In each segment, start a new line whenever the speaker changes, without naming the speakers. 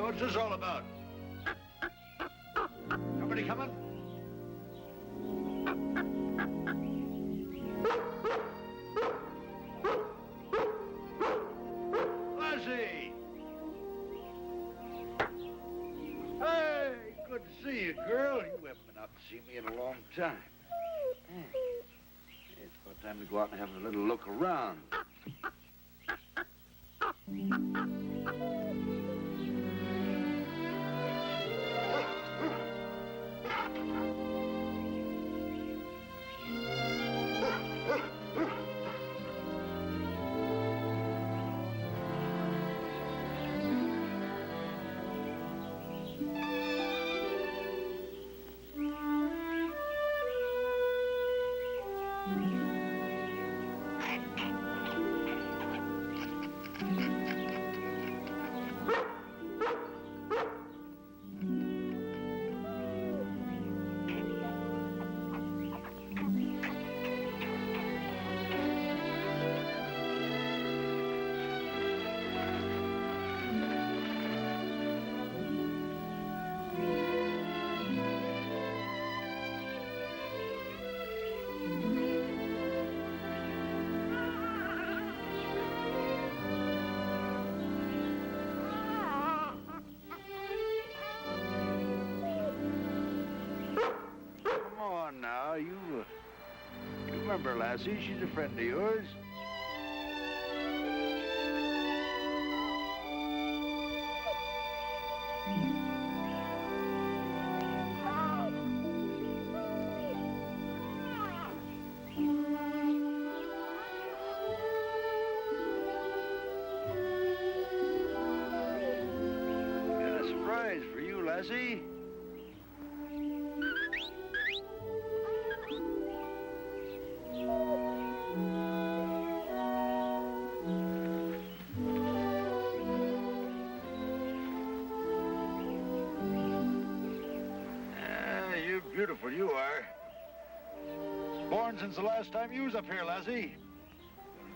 What's this all about? Somebody coming? Lassie! Hey, good to see you, girl. You haven't been out to see me in a long time. It's about time to go out and have a little look around. Now, you remember Lassie, she's a friend of yours. Got a surprise for you, Lassie. Beautiful you are. Born since the last time you was up here, Lassie.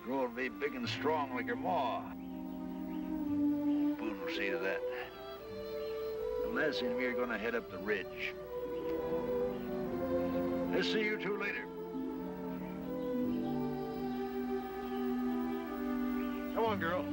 Grow and be big and strong like your ma. Boone will see to that. And Lassie and me are gonna head up the ridge. I'll see you two later. Come on, girl.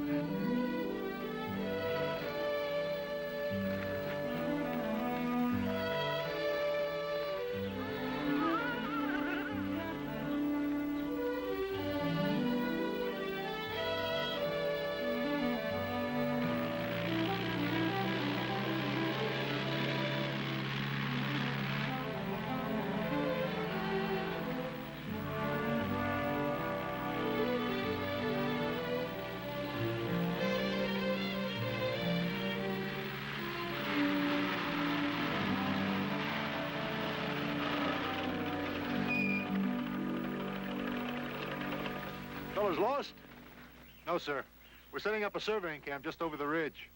Fellas lost?
No, sir. We're setting up a surveying camp just over the ridge.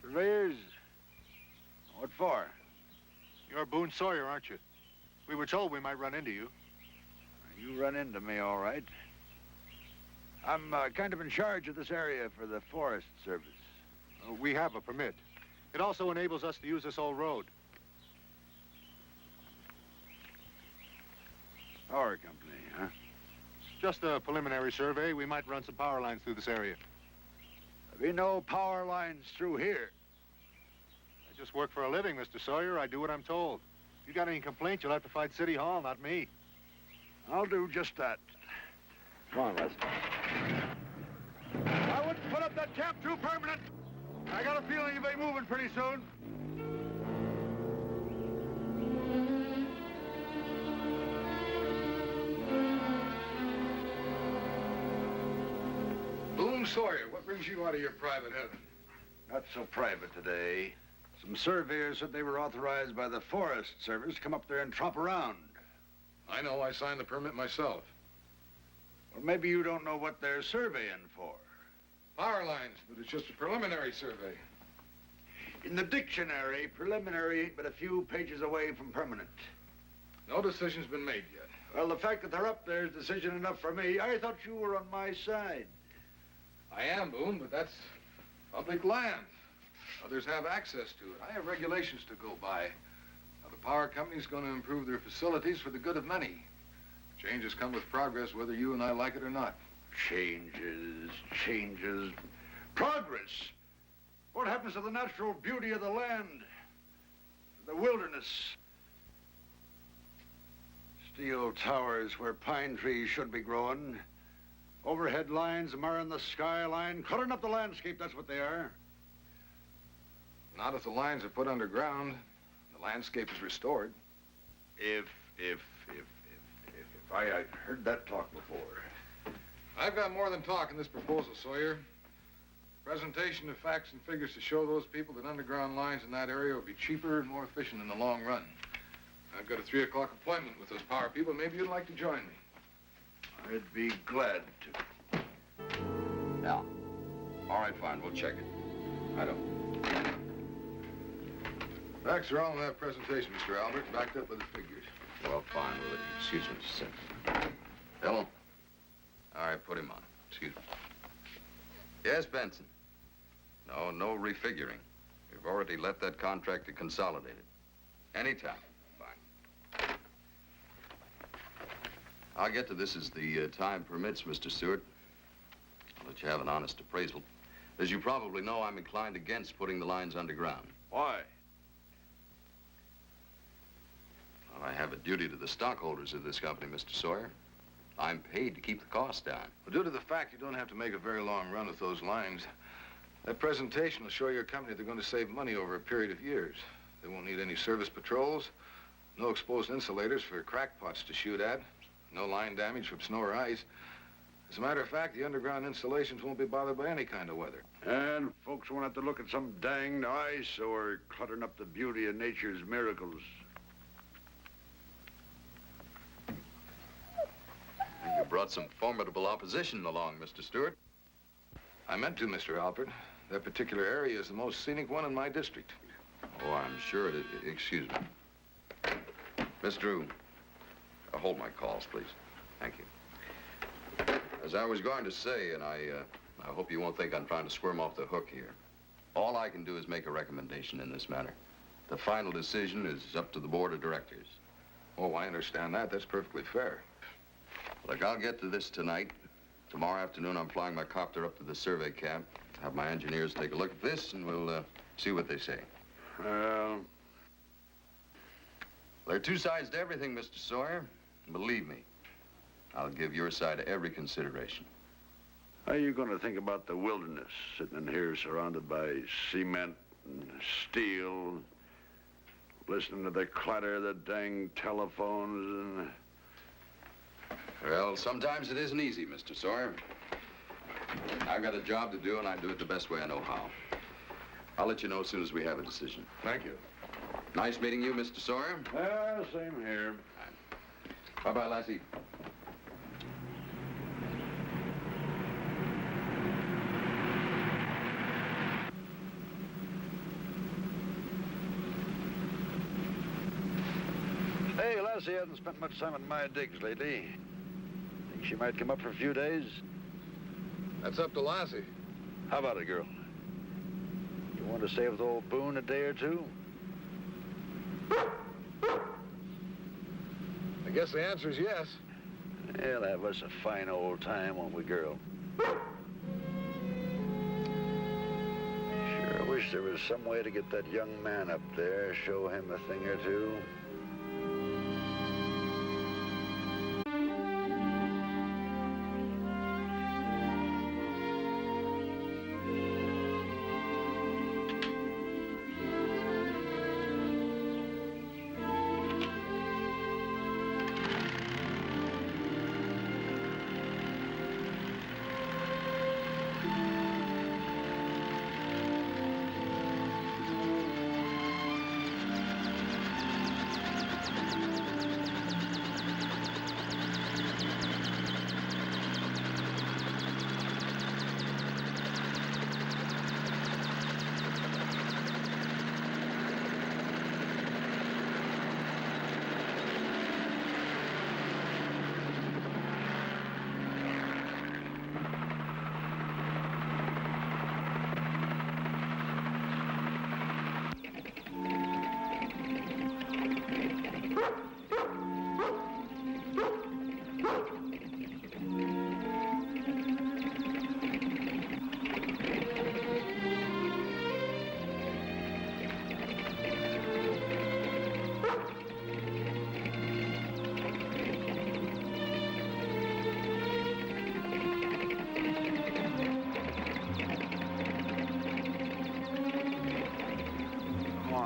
Surveyors? What for?
You're Boone Sawyer, aren't you? We were told we might run into you.
You run into me, all right. I'm kind of in charge of this area for the Forest Service.
We have a permit. It also enables us to use this old road.
Power company, huh?
Just a preliminary survey. We might run some power lines through this area.
There'll be no power lines through here.
I just work for a living, Mr. Sawyer. I do what I'm told. If you got any complaints, you'll have to fight City Hall, not me.
I'll do just that. Come on, Lassie. I wouldn't put up that camp too permanent. I got a feeling you'll be moving pretty soon.
Boone Sawyer, what brings you out of your private heaven?
Not so private today. Some surveyors said they were authorized by the Forest Service to come up there and tromp around.
I know. I signed the permit myself.
Well, maybe you don't know what they're surveying for.
Power lines, but it's just a preliminary survey.
In the dictionary, preliminary ain't but a few pages away from permanent.
No decision's been made yet.
Well, the fact that they're up there is decision enough for me. I thought you were on my side.
I am, Boone, but that's public land. Others have access to it. I have regulations to go by. Now, the power company's going to improve their facilities for the good of many. Changes come with progress, whether you and I like it or not.
Changes. Progress. What happens to the natural beauty of the land? To the wilderness? Steel towers where pine trees should be growing. Overhead lines marring the skyline, cluttering up the landscape, that's what they are.
Not if the lines are put underground. The landscape is restored.
If I heard that talk before.
I've got more than talk in this proposal, Sawyer. Presentation of facts and figures to show those people that underground lines in that area will be cheaper and more efficient in the long run. I've got a 3 o'clock appointment with those power people. Maybe you'd like to join me.
I'd be glad to.
Yeah. All right, fine. We'll check it. I don't.
Facts are all in that presentation, Mr. Albert, backed up by the figures.
Well, fine with it. Excuse me just a second. Hello? All right, put him on. Excuse me. Yes, Benson. No refiguring. We've already let that contract to Consolidated. Anytime. Fine. I'll get to this as the time permits, Mr. Stewart. I'll let you have an honest appraisal. As you probably know, I'm inclined against putting the lines underground.
Why?
Well, I have a duty to the stockholders of this company, Mr. Sawyer. I'm paid to keep the costs down.
Well, due to the fact you don't have to make a very long run with those lines, that presentation will show your company they're going to save money over a period of years. They won't need any service patrols, no exposed insulators for crackpots to shoot at, no line damage from snow or ice. As a matter of fact, the underground installations won't be bothered by any kind of weather.
And folks won't have to look at some danged ice or cluttering up the beauty of nature's miracles.
You brought some formidable opposition along, Mr. Stewart.
I meant to, Mr. Albert. That particular area is the most scenic one in my district.
Oh, I'm sure it is. Excuse me. Miss Drew, hold my calls, please. Thank you. As I was going to say, and I hope you won't think I'm trying to squirm off the hook here, all I can do is make a recommendation in this matter. The final decision is up to the board of directors.
Oh, I understand that. That's perfectly fair.
Look, I'll get to this tonight. Tomorrow afternoon, I'm flying my copter up to the survey camp, have my engineers take a look at this, and we'll see what they say.
Well,
there are two sides to everything, Mr. Sawyer. Believe me, I'll give your side every consideration.
how are you going to think about the wilderness, sitting in here surrounded by cement and steel, listening to the clatter of the dang telephones and...
Well, sometimes it isn't easy, Mr. Sawyer. I've got a job to do, and I do it the best way I know how. I'll let you know as soon as we have a decision.
Thank you.
Nice meeting you, Mr. Sawyer.
Yeah, same here.
Bye-bye, Lassie.
Hey, Lassie hasn't spent much time at my digs lately. Think she might come up for a few days?
That's up to Lassie.
How about it, girl? You want to stay with old Boone a day or two?
I guess the answer is yes.
We'll have us a fine old time, won't we, girl? Sure wish there was some way to get that young man up there, show him a thing or two.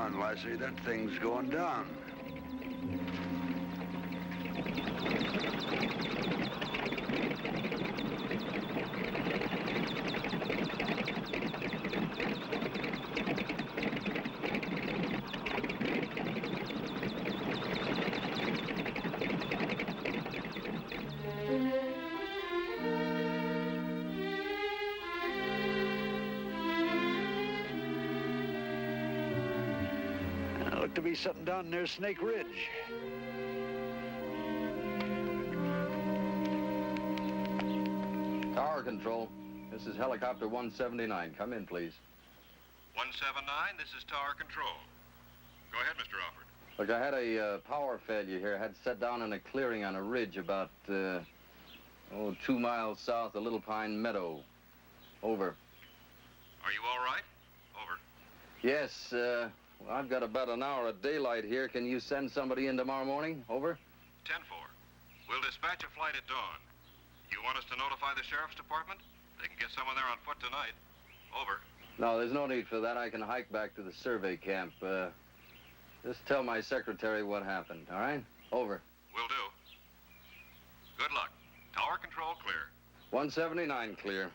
on, Lassie. That thing's going down. Looked to be something down near Snake Ridge.
Tower control. This is helicopter 179. Come in, please.
179, this is Tower Control. Go ahead, Mr. Alford.
Look, I had a power failure here. I had set down in a clearing on a ridge about, 2 miles south of Little Pine Meadow. Over.
Are you all right? Over.
Yes, well, I've got about an hour of daylight here. Can you send somebody in tomorrow morning? Over.
10-4. We'll dispatch a flight at dawn. You want us to notify the sheriff's department? They can get someone there on foot tonight. Over.
No, there's no need for that. I can hike back to the survey camp. Just tell my secretary what happened, all right? Over.
Will do. Good luck. Tower Control clear.
179 clear.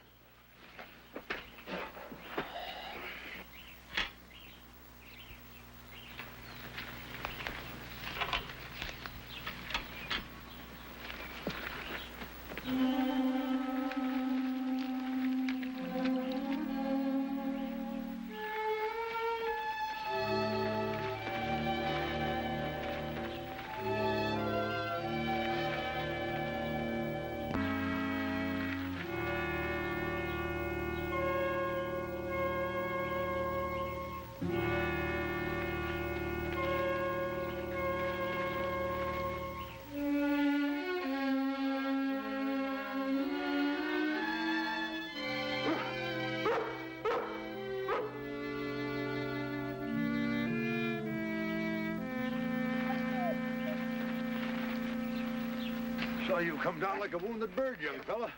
Saw you come down like a wounded bird, young fella.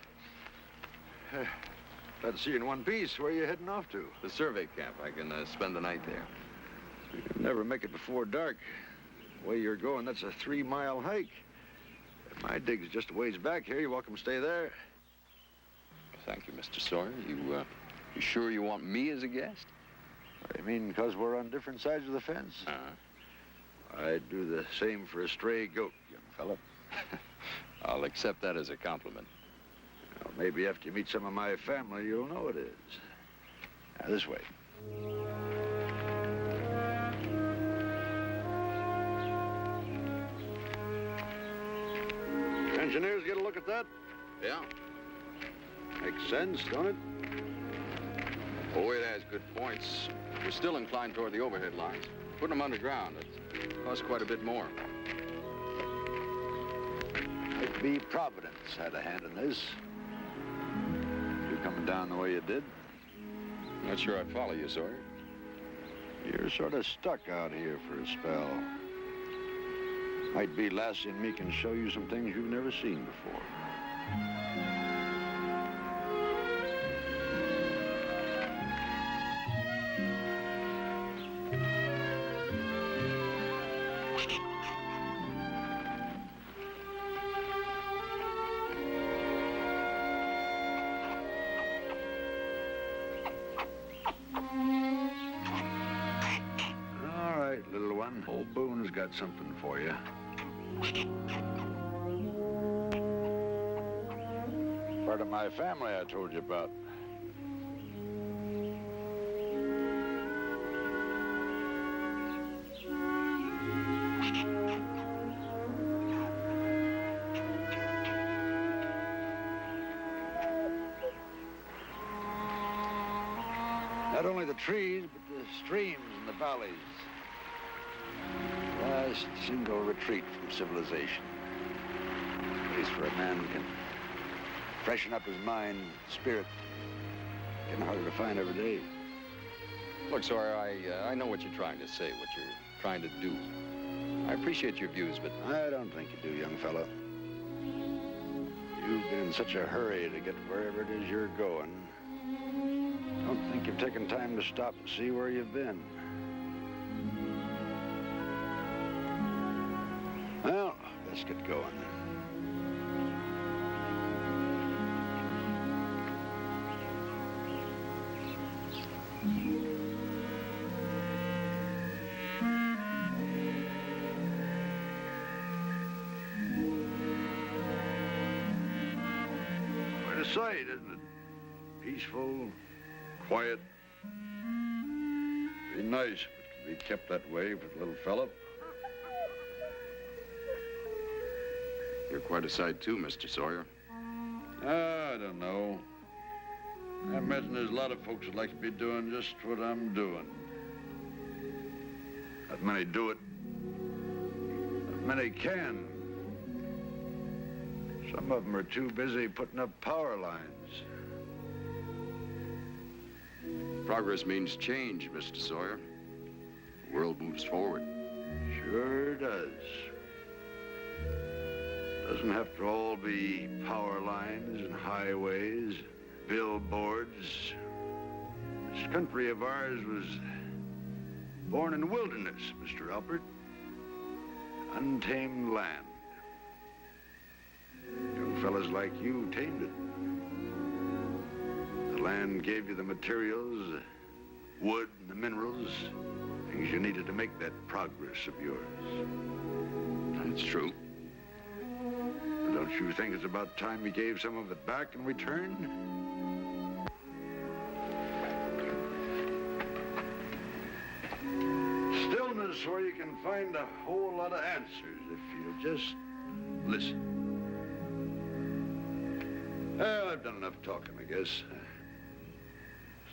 Glad to see you in one piece. Where are you heading off to?
The survey camp. I can spend the night there.
You'll never make it before dark. The way you're going, that's a 3-mile hike. My dig's just a ways back here. You're welcome to stay there.
Thank you, Mr. Sawyer. You sure you want me as a guest?
I mean, because we're on different sides of the fence. I'd do the same for a stray goat, young fella.
I'll accept that as a compliment.
Well, maybe after you meet some of my family, you'll know it is. Now, this way. Engineers get a look at that?
Yeah.
Makes sense, don't it?
Oh, it has good points. We're still inclined toward the overhead lines. Putting them underground, it costs quite a bit more.
Might be Providence had a hand in this. You coming down the way you did?
Not sure I'd follow you, Sawyer.
You're sort of stuck out here for a spell. Might be Lassie and me can show you some things you've never seen before. All right, little one. Old Boone's got something for you. Part of my family I told you about. Not only the trees, but the streams and the valleys. Last single retreat from civilization. A place where a man can freshen up his mind, spirit. Getting harder to find every day.
Look, Sawyer, I know what you're trying to say, what you're trying to do. I appreciate your views, but...
I don't think you do, young fellow. You've been in such a hurry to get wherever it is you're going. Don't think you've taken time to stop and see where you've been. Let's get going. Quite a sight, isn't it? Peaceful, quiet. Be nice if it could be kept that way for the little fella.
You're quite a sight, too, Mr. Sawyer.
I don't know. I imagine there's a lot of folks that like to be doing just what I'm doing. Not many do it. Not many can. Some of them are too busy putting up power lines.
Progress means change, Mr. Sawyer. The world moves forward.
Sure does. Doesn't have to all be power lines and highways, billboards. This country of ours was born in wilderness, Mr. Albert. Untamed land. Young fellas like you tamed it. The land gave you the materials, the wood and the minerals, things you needed to make that progress of yours.
That's true.
Don't you think it's about time you gave some of it back in return? Stillness where you can find a whole lot of answers if you just listen. Well, I've done enough talking, I guess.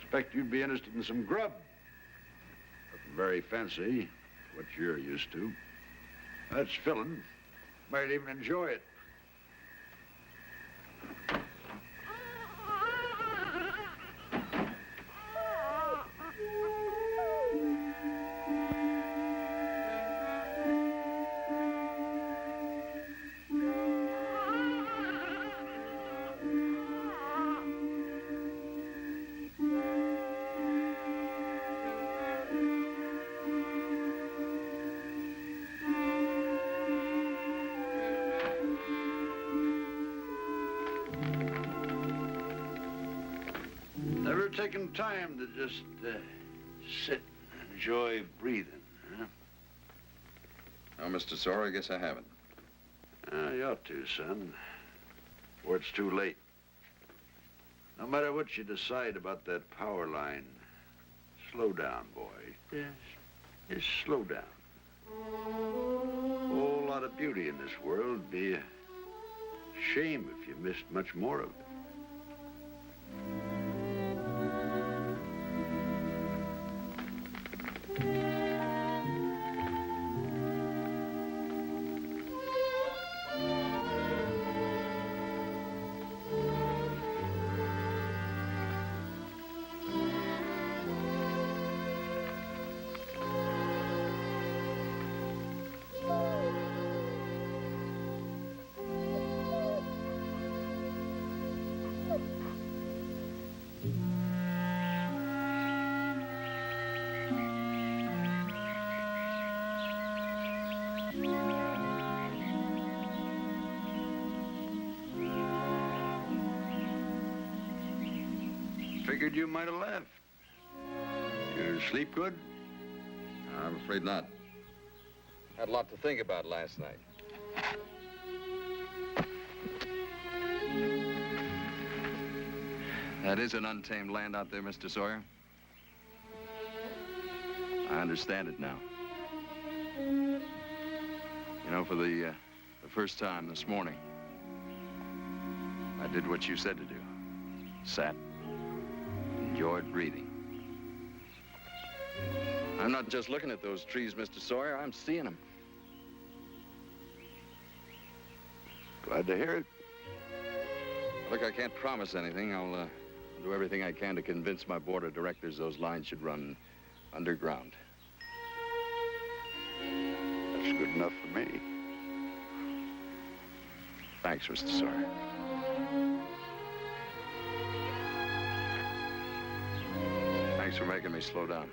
Expect you'd be interested in some grub. Nothing very fancy, what you're used to. That's filling. Might even enjoy it. Never taken time to just sit and enjoy breathing, huh?
Oh, Mr. Sawyer, I guess I haven't.
You ought to, son, before it's too late. No matter what you decide about that power line, slow down, boy. Just slow down. A whole lot of beauty in this world. Be a shame if you missed much more of it. Figured you might have left. You sleep good?
I'm afraid not. Had a lot to think about last night. That is an untamed land out there, Mr. Sawyer. I understand it now. You know, for the first time this morning, I did what you said to do. Sat, enjoyed breathing. I'm not just looking at those trees, Mr. Sawyer. I'm seeing them.
Glad to hear it.
Look, I can't promise anything. I'll do everything I can to convince my board of directors those lines should run underground.
That's good enough for me.
Thanks, Mr. Sawyer. Thanks for making me slow down.